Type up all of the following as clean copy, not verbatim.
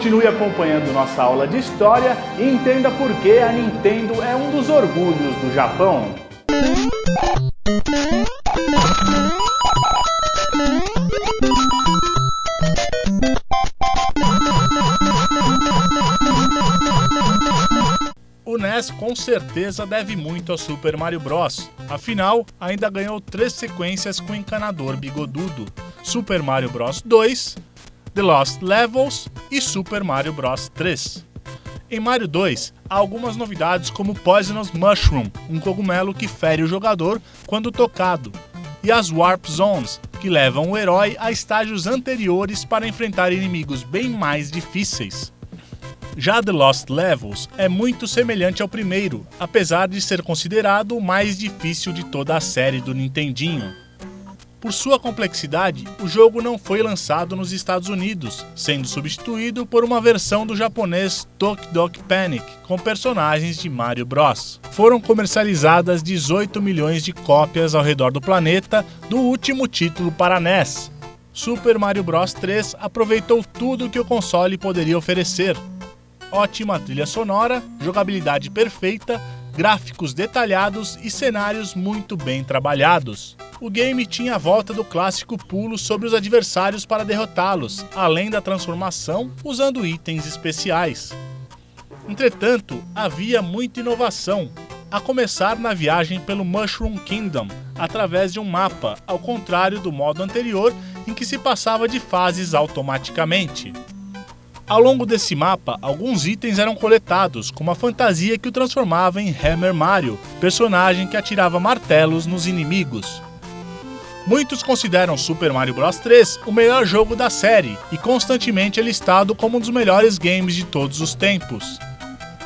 Continue acompanhando nossa aula de história e entenda por que a Nintendo é um dos orgulhos do Japão. O NES com certeza deve muito ao Super Mario Bros. Afinal, ainda ganhou 3 sequências com encanador bigodudo: Super Mario Bros. 2, The Lost Levels e Super Mario Bros. 3. Em Mario 2, há algumas novidades como Poisonous Mushroom, um cogumelo que fere o jogador quando tocado, e as Warp Zones, que levam o herói a estágios anteriores para enfrentar inimigos bem mais difíceis. Já The Lost Levels é muito semelhante ao primeiro, apesar de ser considerado o mais difícil de toda a série do Nintendinho. Por sua complexidade, o jogo não foi lançado nos Estados Unidos, sendo substituído por uma versão do japonês Doki Doki Panic, com personagens de Mario Bros. Foram comercializadas 18 milhões de cópias ao redor do planeta do último título para NES. Super Mario Bros. 3 aproveitou tudo que o console poderia oferecer. Ótima trilha sonora, jogabilidade perfeita, gráficos detalhados e cenários muito bem trabalhados. O game tinha a volta do clássico pulo sobre os adversários para derrotá-los, além da transformação usando itens especiais. Entretanto, havia muita inovação, a começar na viagem pelo Mushroom Kingdom, através de um mapa, ao contrário do modo anterior em que se passava de fases automaticamente. Ao longo desse mapa, alguns itens eram coletados, como a fantasia que o transformava em Hammer Mario, personagem que atirava martelos nos inimigos. Muitos consideram Super Mario Bros. 3 o melhor jogo da série e constantemente é listado como um dos melhores games de todos os tempos.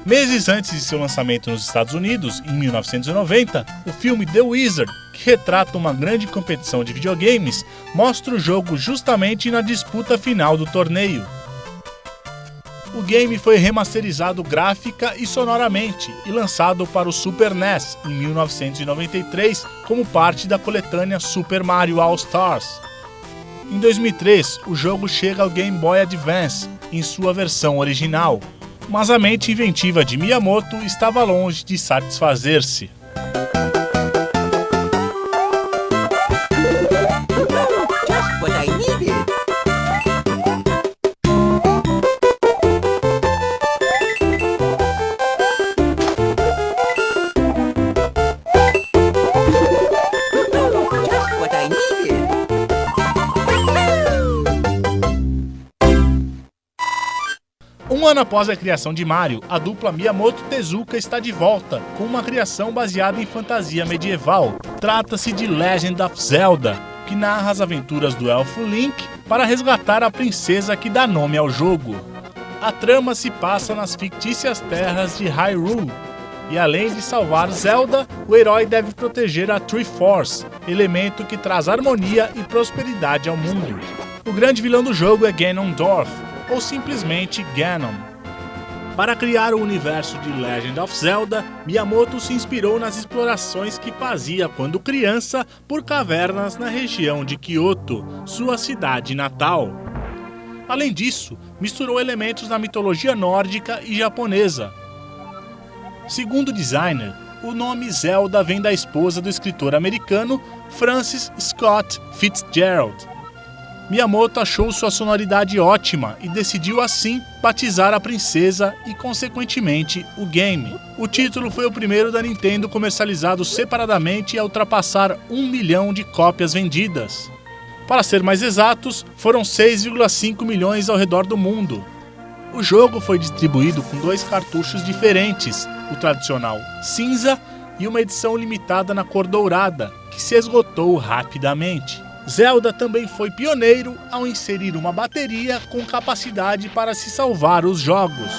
Meses antes de seu lançamento nos Estados Unidos, em 1990, o filme The Wizard, que retrata uma grande competição de videogames, mostra o jogo justamente na disputa final do torneio. O game foi remasterizado gráfica e sonoramente e lançado para o Super NES em 1993 como parte da coletânea Super Mario All Stars. Em 2003, o jogo chega ao Game Boy Advance em sua versão original, mas a mente inventiva de Miyamoto estava longe de satisfazer-se. Um ano após a criação de Mario, a dupla Miyamoto-Tezuka está de volta, com uma criação baseada em fantasia medieval. Trata-se de Legend of Zelda, que narra as aventuras do elfo Link para resgatar a princesa que dá nome ao jogo. A trama se passa nas fictícias terras de Hyrule, e além de salvar Zelda, o herói deve proteger a Triforce, elemento que traz harmonia e prosperidade ao mundo. O grande vilão do jogo é Ganondorf, ou simplesmente Ganon. Para criar o universo de Legend of Zelda, Miyamoto se inspirou nas explorações que fazia quando criança por cavernas na região de Kyoto, sua cidade natal. Além disso, misturou elementos da mitologia nórdica e japonesa. Segundo o designer, o nome Zelda vem da esposa do escritor americano Francis Scott Fitzgerald. Miyamoto achou sua sonoridade ótima e decidiu assim batizar a princesa e, consequentemente, o game. O título foi o primeiro da Nintendo comercializado separadamente a ultrapassar 1 milhão de cópias vendidas. Para ser mais exatos, foram 6,5 milhões ao redor do mundo. O jogo foi distribuído com 2 cartuchos diferentes, o tradicional cinza e uma edição limitada na cor dourada, que se esgotou rapidamente. Zelda também foi pioneiro ao inserir uma bateria com capacidade para se salvar os jogos.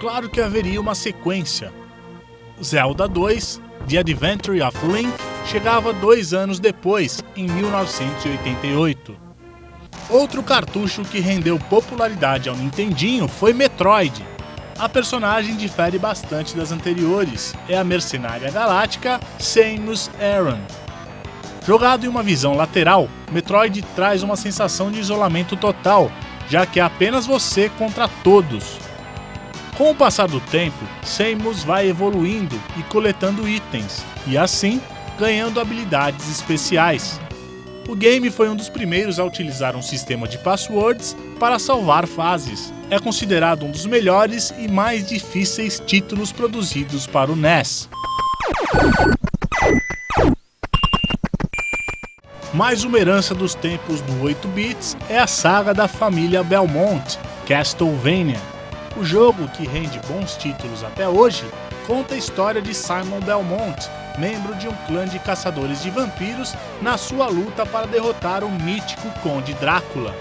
Claro que haveria uma sequência. Zelda 2, The Adventure of Link, chegava 2 anos depois, em 1988. Outro cartucho que rendeu popularidade ao Nintendinho foi Metroid. A personagem difere bastante das anteriores, é a mercenária galáctica Samus Aran. Jogado em uma visão lateral, Metroid traz uma sensação de isolamento total, já que é apenas você contra todos. Com o passar do tempo, Samus vai evoluindo e coletando itens, e assim, ganhando habilidades especiais. O game foi um dos primeiros a utilizar um sistema de passwords para salvar fases. É considerado um dos melhores e mais difíceis títulos produzidos para o NES. Mais uma herança dos tempos do 8 bits é a saga da família Belmont, Castlevania. O jogo, que rende bons títulos até hoje, conta a história de Simon Belmont, membro de um clã de caçadores de vampiros, na sua luta para derrotar o mítico Conde Drácula.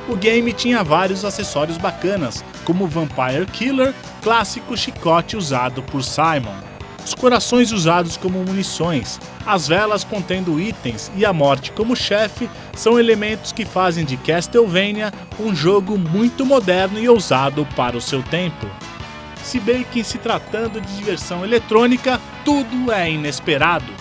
O game tinha vários acessórios bacanas, como o Vampire Killer, clássico chicote usado por Simon, os corações usados como munições, as velas contendo itens e a morte como chefe são elementos que fazem de Castlevania um jogo muito moderno e ousado para o seu tempo. Se bem que, se tratando de diversão eletrônica, tudo é inesperado.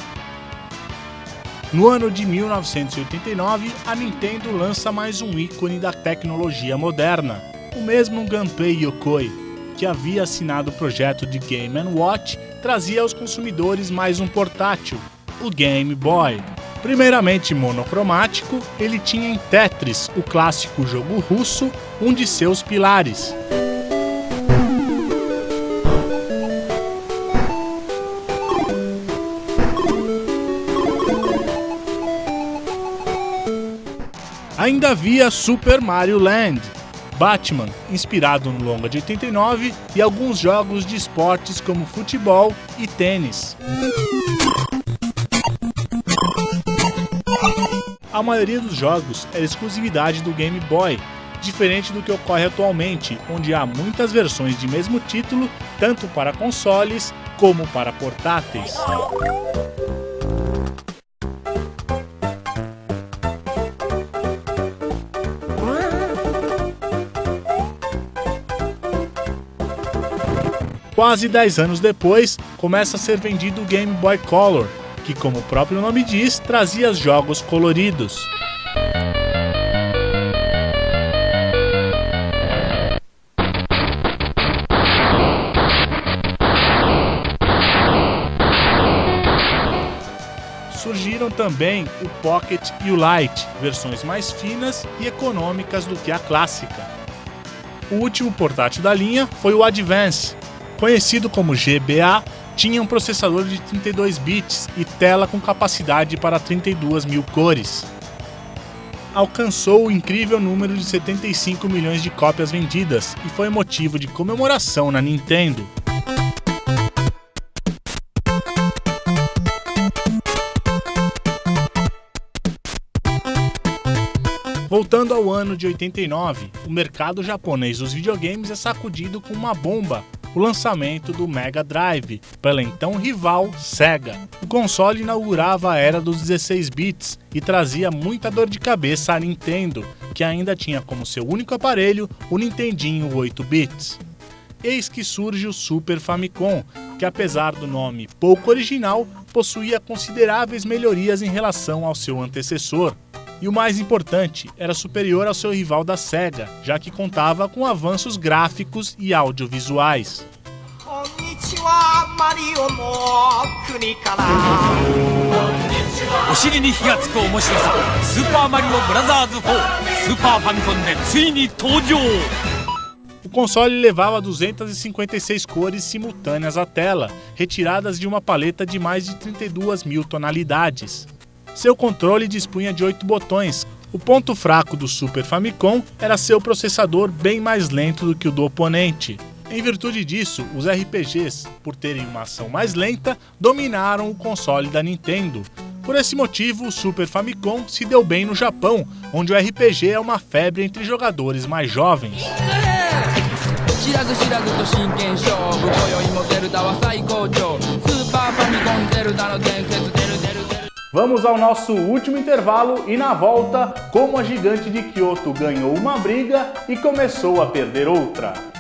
No ano de 1989, a Nintendo lança mais um ícone da tecnologia moderna, o mesmo Gunpei Yokoi, que havia assinado o projeto de Game & Watch, trazia aos consumidores mais um portátil, o Game Boy. Primeiramente monocromático, ele tinha em Tetris, o clássico jogo russo, um de seus pilares. Ainda havia Super Mario Land, Batman, inspirado no longa de 89, e alguns jogos de esportes como futebol e tênis. A maioria dos jogos era exclusividade do Game Boy, diferente do que ocorre atualmente, onde há muitas versões de mesmo título, tanto para consoles como para portáteis. Quase 10 anos depois, começa a ser vendido o Game Boy Color, que, como o próprio nome diz, trazia jogos coloridos. Surgiram também o Pocket e o Lite, versões mais finas e econômicas do que a clássica. O último portátil da linha foi o Advance. Conhecido como GBA, tinha um processador de 32 bits e tela com capacidade para 32.000 cores. Alcançou o incrível número de 75 milhões de cópias vendidas e foi motivo de comemoração na Nintendo. Voltando ao ano de 89, o mercado japonês dos videogames é sacudido com uma bomba, o lançamento do Mega Drive, pela então rival Sega. O console inaugurava a era dos 16 bits e trazia muita dor de cabeça à Nintendo, que ainda tinha como seu único aparelho o Nintendinho 8 bits. Eis que surge o Super Famicom, que apesar do nome pouco original, possuía consideráveis melhorias em relação ao seu antecessor. E o mais importante, era superior ao seu rival da Sega, já que contava com avanços gráficos e audiovisuais. O console levava 256 cores simultâneas à tela, retiradas de uma paleta de mais de 32.000 tonalidades. Seu controle dispunha de 8 botões. O ponto fraco do Super Famicom era seu processador bem mais lento do que o do oponente. Em virtude disso, os RPGs, por terem uma ação mais lenta, dominaram o console da Nintendo. Por esse motivo, o Super Famicom se deu bem no Japão, onde o RPG é uma febre entre jogadores mais jovens. Vamos ao nosso último intervalo e na volta, como a gigante de Kyoto ganhou uma briga e começou a perder outra.